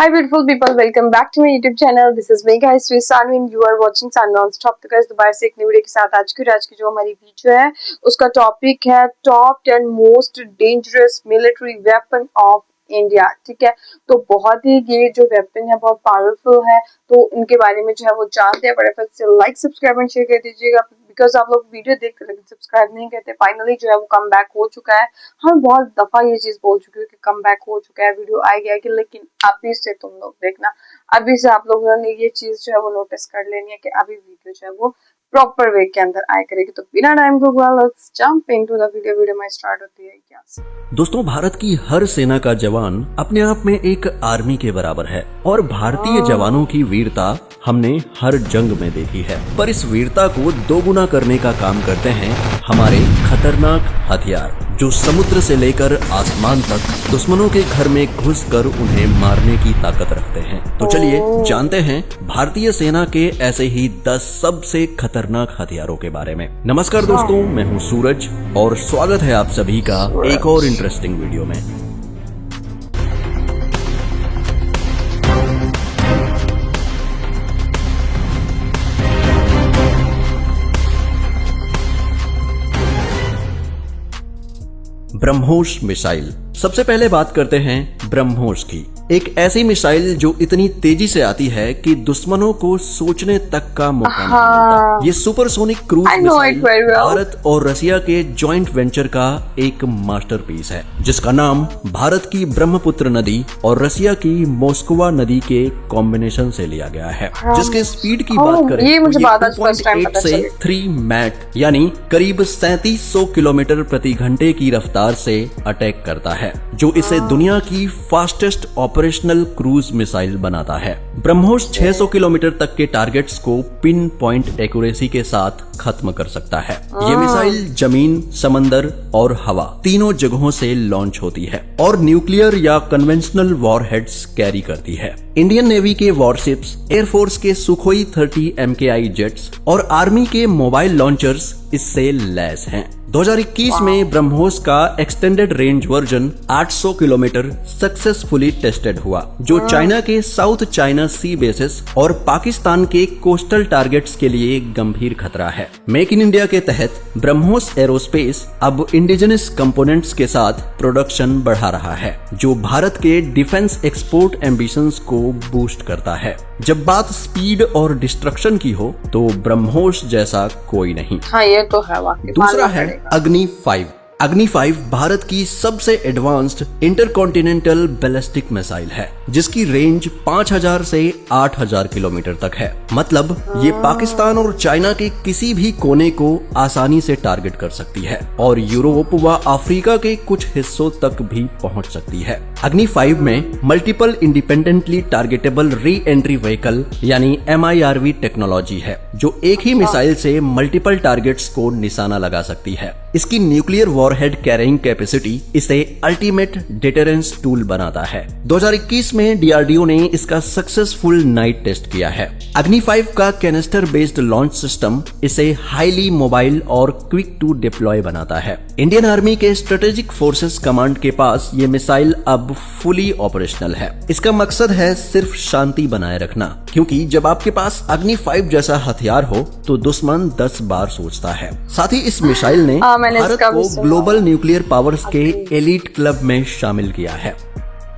Hi beautiful people, welcome back to my YouTube channel. This is me guys, Sanvi and you are watching Sanvi Non-Stop। तो guys दोबारा से एक नई video के साथ आज की जो हमारी वीडियो है उसका टॉपिक है top 10 most dangerous military weapon of India. ठीक है, तो बहुत ही ये जो वेपन है बहुत पावरफुल है, तो इनके बारे में जो है वो जानते हैं। फटाफट से लाइक सब्सक्राइब एंड शेयर कर दीजिएगा, बिकॉज आप लोग वीडियो देखते लेकिन सब्सक्राइब नहीं करते। फाइनली जो है वो कम बैक हो चुका है। हम बहुत दफा ये चीज बोल चुके हैं कि कम बैक हो चुका है, वीडियो आएगी आएगी, लेकिन अभी से तुम लोग देखना, अभी से आप लोगों ने ये चीज जो है वो नोटिस कर लेनी है कि अभी वीडियो जो है वो प्रॉपर वे के अंदर आया करेगी। तो बिना टाइम को let's jump into the video में स्टार्ट होती है यहाँ से। दोस्तों, भारत की हर सेना का जवान अपने आप में एक आर्मी के बराबर है और भारतीय जवानों की वीरता हमने हर जंग में देखी है। पर इस वीरता को दोगुना करने का काम करते हैं हमारे खतरनाक हथियार, जो समुद्र से लेकर आसमान तक दुश्मनों के घर में घुसकर उन्हें मारने की ताकत रखते हैं। तो चलिए जानते हैं भारतीय सेना के ऐसे ही 10 सबसे खतरनाक हथियारों के बारे में। नमस्कार दोस्तों, मैं हूं सूरज और स्वागत है आप सभी का एक और इंटरेस्टिंग वीडियो में। ब्रह्मोस मिसाइल। सबसे पहले बात करते हैं ब्रह्मोस की, एक ऐसी मिसाइल जो इतनी तेजी से आती है कि दुश्मनों को सोचने तक का मौका नहीं मिलता। ये सुपरसोनिक क्रूज मिसाइल भारत और रसिया के जॉइंट वेंचर का एक मास्टरपीस है, जिसका नाम भारत की ब्रह्मपुत्र नदी और रसिया की मोस्कवा नदी के कॉम्बिनेशन से लिया गया है। जिसके स्पीड की बात करें ये मुझे तो 2.8 से 3 मैक यानी करीब 3700 किलोमीटर प्रति घंटे की रफ्तार से अटैक करता है, जो इसे दुनिया की फास्टेस्ट ऑपरेशनल क्रूज मिसाइल बनाता है। ब्रह्मोस 600 किलोमीटर तक के टारगेट्स को पिन पॉइंट एक्यूरेसी के साथ खत्म कर सकता है। ये मिसाइल जमीन, समंदर और हवा तीनों जगहों से लॉन्च होती है और न्यूक्लियर या कन्वेंशनल वॉरहेड्स कैरी करती है। इंडियन नेवी के वॉरशिप्स, एयरफोर्स के सुखोई 30 MKI जेट्स और आर्मी के मोबाइल लॉन्चर्स इससे लैस हैं। 2021 में ब्रह्मोस का extended range version 800 kilometre successfully tested हुआ, जो चाइना के साउथ चाइना सी बेसिस और पाकिस्तान के कोस्टल टारगेट्स के लिए गंभीर खतरा है। मेक इन इंडिया के तहत ब्रह्मोस एरोस्पेस अब इंडिजिनस कंपोनेंट्स के साथ प्रोडक्शन बढ़ा रहा है, जो भारत के डिफेंस एक्सपोर्ट एम्बिशंस को बूस्ट करता है। जब बात स्पीड और डिस्ट्रक्शन की हो तो ब्रह्मोस जैसा कोई नहीं। हाँ, ये तो है वाकई। दूसरा है अग्नि 5। अग्नि 5 भारत की सबसे एडवांस्ड इंटरकॉन्टिनेंटल बैलिस्टिक मिसाइल है, जिसकी रेंज 5000 से 8000 किलोमीटर तक है। मतलब ये पाकिस्तान और चाइना के किसी भी कोने को आसानी से टारगेट कर सकती है और यूरोप व अफ्रीका के कुछ हिस्सों तक भी पहुंच सकती है। अग्नि 5 में multiple independently targetable re entry vehicle यानी MIRV टेक्नोलॉजी है, जो एक ही मिसाइल से मल्टीपल टारगेट्स को निशाना लगा सकती है। इसकी न्यूक्लियर वॉरहेड कैरिंग कैपेसिटी इसे अल्टीमेट डिटरेंस टूल बनाता है। 2021 में DRDO ने इसका सक्सेसफुल नाइट टेस्ट किया है। अग्नि 5 का कैनिस्टर बेस्ड लॉन्च सिस्टम इसे हाईली मोबाइल और क्विक टू डिप्लॉय बनाता है। इंडियन आर्मी के स्ट्रेटेजिक फोर्सेस कमांड के पास ये मिसाइल अब फुली ऑपरेशनल है। इसका मकसद है सिर्फ शांति बनाए रखना, क्योंकि जब आपके पास अग्नि 5 जैसा हथियार हो तो दुश्मन 10 बार सोचता है। साथ ही इस मिसाइल ने भारत को ग्लोबल न्यूक्लियर पावर्स के एलीट क्लब में शामिल किया है।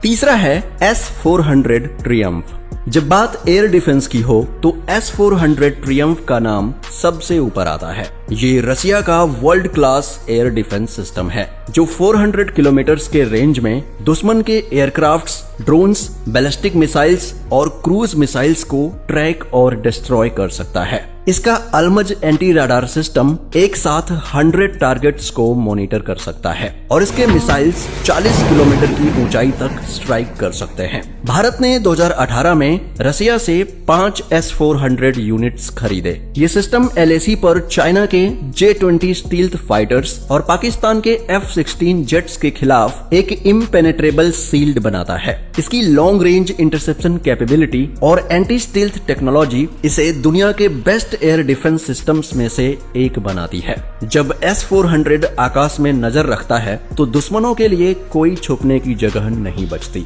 तीसरा है S-400 ट्रियम्फ। जब बात एयर डिफेंस की हो तो S-400 ट्रियम्फ का नाम सबसे ऊपर आता है। ये रसिया का world class air defence system है, जो 400 किलोमीटर के रेंज में दुश्मन के एयरक्राफ्ट्स, ड्रोन्स, बैलिस्टिक मिसाइल्स और क्रूज मिसाइल्स को ट्रैक और डिस्ट्रॉय कर सकता है। इसका अल्मज एंटी रडार सिस्टम एक साथ 100 टारगेट्स को मॉनिटर कर सकता है और इसके मिसाइल्स 40 किलोमीटर की ऊंचाई तक स्ट्राइक कर सकते हैं। भारत ने 2018 में रसिया से 5 S-400 यूनिट्स खरीदे। ये सिस्टम LAC पर चाइना के J-20 स्टील्थ फाइटर्स और पाकिस्तान के F-16 जेट्स के खिलाफ एक इम्पेनेट्रेबल शील्ड बनाता है। इसकी लॉन्ग रेंज इंटरसेप्शन कैपेबिलिटी और एंटी स्टील्थ टेक्नोलॉजी इसे दुनिया के बेस्ट एयर डिफेंस सिस्टम्स में से एक बनाती है। जब S-400 आकाश में नजर रखता है तो दुश्मनों के लिए कोई छुपने की जगह नहीं बचती।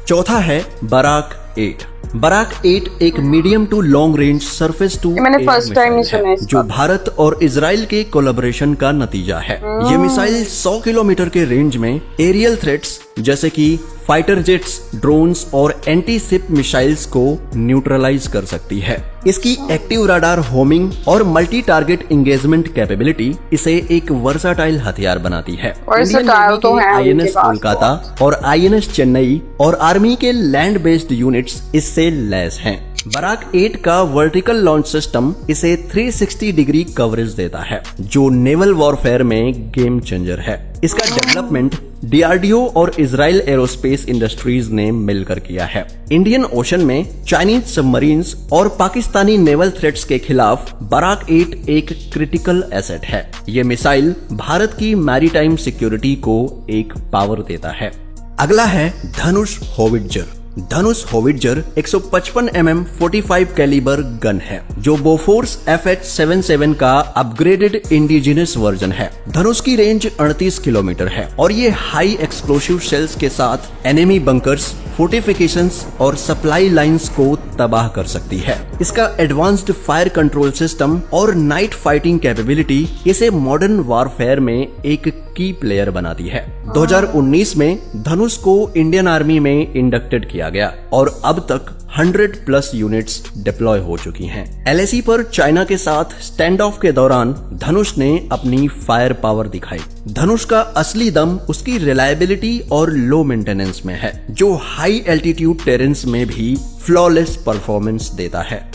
चौथा है बराक 8। बराक 8 एक medium to long range surface to मैंने फर्स्ट टाइम ही सुना है जो भारत और इजराइल के कोलैबोरेशन का नतीजा है। ये मिसाइल 100 किलोमीटर के रेंज में एरियल थ्रेट्स जैसे कि फाइटर जेट्स, ड्रोन्स और एंटी शिप मिसाइल्स को न्यूट्रलाइज कर सकती है। इसकी एक्टिव राडार होमिंग और मल्टी टारगेट इंगेजमेंट कैपेबिलिटी इसे एक वर्साटाइल हथियार बनाती है। इंडियन नेवी के आईएनएस कोलकाता और आईएनएस चेन्नई और आर्मी के लैंड बेस्ड यूनिट्स इससे लैस हैं। बराक 8 का वर्टिकल लॉन्च सिस्टम इसे 360 डिग्री कवरेज देता है, जो नेवल वॉरफेयर में गेम चेंजर है। इसका डेवलपमेंट डीआरडीओ और इजराइल एरोस्पेस इंडस्ट्रीज ने मिलकर किया है। इंडियन ओशन में चाइनीज सबमरीन्स और पाकिस्तानी नेवल थ्रेट्स के खिलाफ बराक 8 एक क्रिटिकल एसेट है। ये मिसाइल भारत की मैरीटाइम सिक्योरिटी को एक पावर देता है। अगला है धनुष होविट्जर। धनुष होविट्जर 155 mm 45 कैलिबर गन है, जो बोफोर्स FH-77 का अपग्रेडेड इंडिजिनस वर्जन है। धनुष की रेंज 38 किलोमीटर है और ये हाई एक्सप्लोसिव सेल्स के साथ एनिमी बंकर्स, फोर्टिफिकेशंस और सप्लाई लाइंस को तबाह कर सकती है। इसका एडवांस्ड फायर कंट्रोल सिस्टम और नाइट फाइटिंग कैपेबिलिटी इसे मॉडर्न वॉरफेयर में एक की प्लेयर बनाती है। 2019 में धनुष को इंडियन आर्मी में इंडक्टेड किया गया और अब तक 100+ यूनिट्स डिप्लॉय हो चुकी हैं। LAC पर चाइना के साथ स्टैंड ऑफ के दौरान धनुष ने अपनी फायर पावर दिखाई। धनुष का असली दम उसकी रिलायबिलिटी और लो मेंटेनेंस में है, जो हाई एल्टीट्यूड टेरेंस में भी फ्लॉलेस परफॉर्मेंस देता है।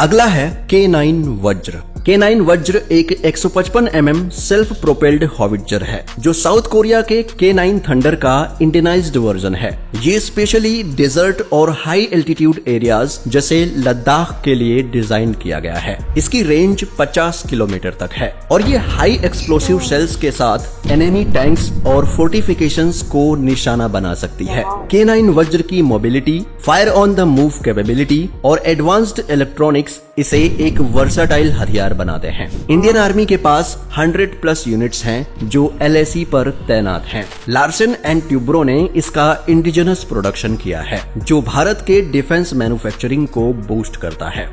अगला है K9 वज्र। K9 वज्र एक 155 mm सेल्फ प्रोपेल्ड हॉविट्जर है, जो साउथ कोरिया के K9 थंडर का इंडियनाइज्ड वर्जन है। ये स्पेशली डेजर्ट और हाई एल्टीट्यूड एरियाज जैसे लद्दाख के लिए डिजाइन किया गया है। इसकी रेंज 50 किलोमीटर तक है और ये हाई एक्सप्लोसिव सेल्स के साथ एनिमी टैंक्स और फोर्टिफिकेशंस को निशाना बना सकती है। K9 वज्र की mobility, fire on the move capability और एडवांस्ड इलेक्ट्रॉनिक्स इसे एक वर्साटाइल हथियार बनाते हैं। इंडियन आर्मी के पास 100+ यूनिट्स हैं जो LAC पर तैनात हैं। लार्सन एंड ट्यूब्रो ने इसका इंडिजिनस प्रोडक्शन किया है, जो भारत के डिफेंस मैन्युफैक्चरिंग को बूस्ट करता है।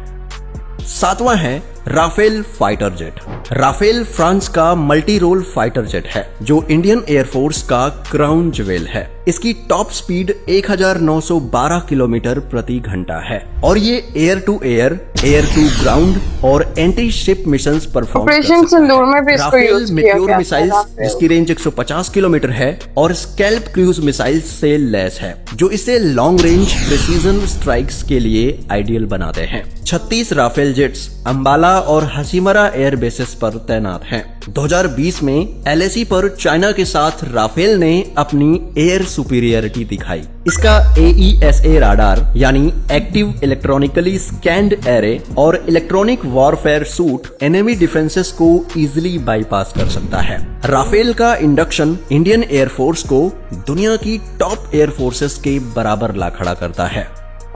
सातवां है Rafale fighter jet. Rafale France का मल्टी रोल फाइटर जेट है, जो इंडियन एयरफोर्स का क्राउन ज्वेल है। इसकी टॉप स्पीड 1912 किलोमीटर प्रति घंटा है और ये air to air, air to ground और anti ship missions perform operation Sindoor में भी इसको यूज किया मेट्योर मिसाइल्स, जिसकी रेंज 150 किलोमीटर है और स्कैल्प क्रूज मिसाइल्स से लैस है, जो इसे लॉन्ग रेंज प्रिसीजन स्ट्राइक्स के लिए आइडियल बनाते हैं। 36 राफेल जेट्स अंबाला और हसीमरा एयर बेसेस पर तैनात हैं। 2020 में LAC पर चाइना के साथ राफेल ने अपनी एयर सुपीरियरिटी दिखाई। इसका AESA राडार यानी एक्टिव इलेक्ट्रॉनिकली स्कैन्ड एरे और electronic warfare suit enemy defences को इजीली बाईपास कर सकता है। राफेल का इंडक्शन इंडियन एयरफोर्स को दुनिया की टॉप एयर फोर्सेस के बराबर ला खड़ा करता है।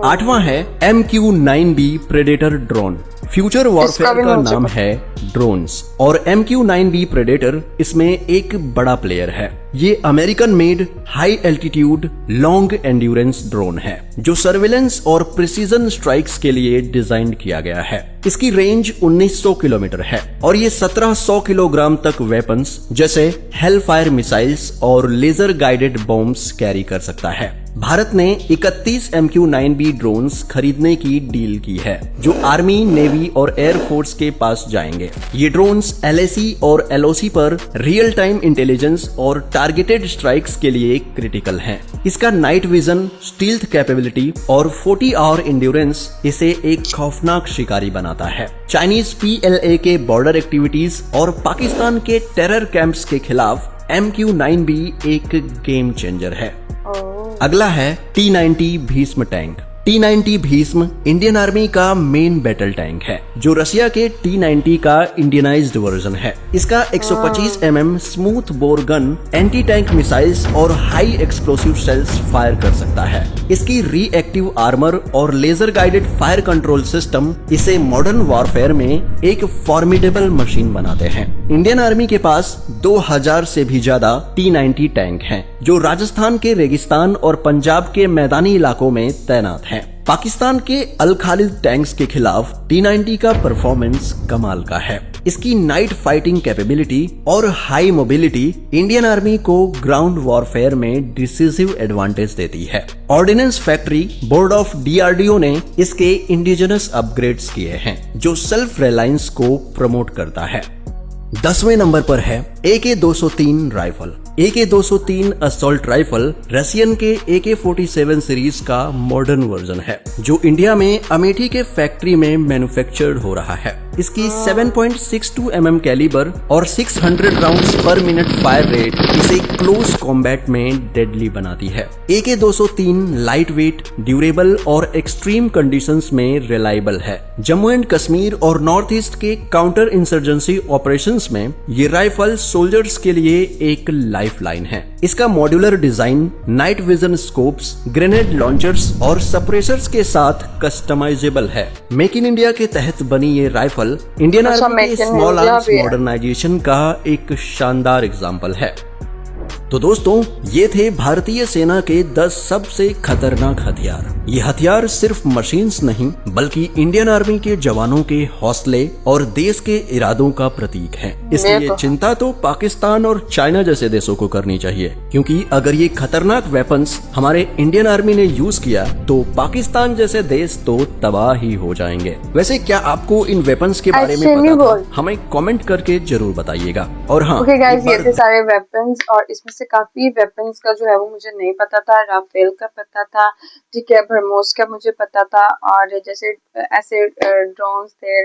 आठवां है MQ-9B predator drone. Future warfare का नाम है ड्रोन्स और MQ-9B प्रेडेटर इसमें एक बड़ा प्लेयर है। ये American made high altitude long endurance drone है, जो सर्विलेंस और प्रिसीजन स्ट्राइक्स के लिए डिजाइन किया गया है। इसकी रेंज 1900 किलोमीटर है और ये 1700 किलोग्राम तक वेपन्स जैसे हेलफायर मिसाइल्स और लेजर गाइडेड बॉम्ब्स कैरी कर सकता है। भारत ने 31 MQ-9B ड्रोन्स खरीदने की डील की है, जो आर्मी, नेवी और एयरफोर्स के पास जाएंगे। ये ड्रोन्स LAC और LOC पर रियल टाइम इंटेलिजेंस और टारगेटेड स्ट्राइक्स के लिए क्रिटिकल हैं। इसका नाइट विजन, स्टील्थ कैपेबिलिटी और 40 आवर इंड्योरेंस इसे एक खौफनाक शिकारी बनाता है। चाइनीज PLA के बॉर्डर एक्टिविटीज और पाकिस्तान के टेरर कैंप्स के खिलाफ MQ-9B एक गेम चेंजर है। अगला है T-90 Bhishma tank. T-90 Bhishma Indian army का मेन बैटल टैंक है, जो रशिया के T-90 का इंडियनाइज्ड वर्जन है। इसका 125 mm smooth bore gun anti tank missiles और हाई एक्सप्लोसिव सेल्स फायर कर सकता है। इसकी रिएक्टिव आर्मर और laser guided fire control system इसे मॉडर्न वॉरफेयर में एक फॉर्मिडेबल मशीन बनाते हैं। इंडियन आर्मी के पास 2000 से भी ज्यादा T-90 टैंक हैं, जो राजस्थान के रेगिस्तान और पंजाब के मैदानी इलाकों में तैनात हैं। पाकिस्तान के अल खालिद टैंक्स के खिलाफ T-90 का परफॉर्मेंस कमाल का है। इसकी नाइट फाइटिंग कैपेबिलिटी और हाई मोबिलिटी इंडियन आर्मी को ग्राउंड वॉरफेयर में डिसिसिव एडवांटेज देती है। Ordnance factory board of DRDO ने इसके इंडिजिनस अपग्रेड्स किए हैं, जो सेल्फ रिलायंस को प्रमोट करता है। 10वें नंबर पर है AK-203 rifle. AK-203 assault rifle Russian के AK-47 सीरीज का मॉडर्न वर्जन है, जो इंडिया में अमेठी के फैक्ट्री में मैन्युफैक्चर्ड हो रहा है। इसकी 7.62 mm कैलिबर और 600 राउंड्स पर मिनट फायर रेट इसे क्लोज कॉम्बैट में डेडली बनाती है। AK-203 लाइट वेट, ड्यूरेबल और एक्सट्रीम कंडीशंस में रिलायबल है। जम्मू एंड कश्मीर और नॉर्थ ईस्ट के काउंटर इंसर्जेंसी ऑपरेशंस में ये राइफल सोल्जर्स के लिए एक लाइफलाइन है। इसका modular design night vision scopes, grenade launchers और सप्रेसर्स के साथ कस्टमाइजेबल है। मेक इन इंडिया के तहत बनी ये राइफल इंडियन आर्मी के स्मॉल आर्म्स मॉडर्नाइजेशन का एक शानदार एग्जाम्पल है। तो दोस्तों, ये थे भारतीय सेना के 10 सबसे खतरनाक हथियार। ये हथियार सिर्फ मशीन्स नहीं, बल्कि इंडियन आर्मी के जवानों के हौसले और देश के इरादों का प्रतीक है। इसलिए चिंता तो पाकिस्तान और चाइना जैसे देशों को करनी चाहिए, क्योंकि अगर ये खतरनाक वेपन्स हमारे इंडियन आर्मी ने यूज किया तो पाकिस्तान जैसे देश तो तबाह ही हो जाएंगे। वैसे क्या आपको इन वेपन्स के बारे में पता था? हमें कमेंट करके जरूर बताइएगा। और हाँ, ये थे सारे वेपन्स, और इसमें से काफी वेपन्स का जो है वो मुझे नहीं पता था। राफेल का पता था, ठीक है, ब्रह्मोस का मुझे पता था, और जैसे ऐसे ड्रोन्स थे,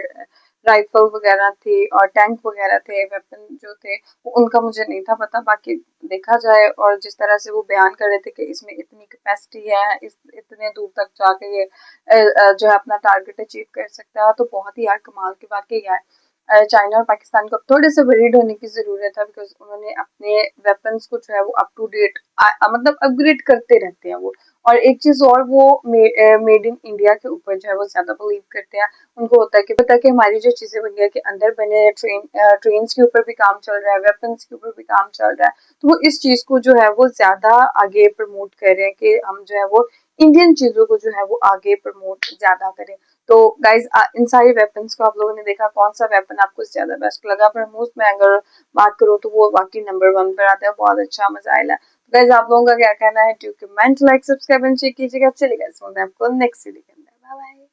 राइफल वगैरह थी और टैंक वगैरह थे, वेपन जो थे उनका मुझे नहीं था पता। बाकी देखा जाए और जिस तरह से वो बयान कर रहे थे कि इसमें इतनी कैपेसिटी है, इतने दूर तक जाके ये जो है अपना टारगेट अचीव कर सकता है, तो बहुत ही यार कमाल की वाकई है। चाइना और पाकिस्तान को थोड़े से वरीड होने की जरूरत है, बिकॉज उन्होंने अपने वेपन्स को जो है वो अप टू डेट मतलब अपग्रेड करते रहते हैं वो। और एक चीज और, वो मेड इन इंडिया के ऊपर जो है वो ज्यादा बिलीव करते हैं। उनको होता है कि हमारी जो चीजें इंडिया के अंदर बने हैं, ट्रेन के ऊपर भी काम चल रहा है, वेपन्स के ऊपर भी काम चल रहा है, तो वो इस चीज को जो है वो ज्यादा आगे प्रमोट कर रहे हैं कि हम जो है वो इंडियन चीजों को जो है वो आगे प्रमोट ज्यादा करें। तो गाइज, इन सारे वेपन्स को आप लोगों ने देखा, कौन सा वेपन आपको ज्यादा बेस्ट लगा? ब्रह्मोस में अगर बात करो तो वो वाकई नंबर 1 पर आता है, बहुत अच्छा मजा आया। तो गाइज, आप लोगों का क्या कहना है? Do comment, like, subscribe and share कीजिएगा। चलिए गाइज, आपको नेक्स्ट वीडियो के अंदर। Bye bye.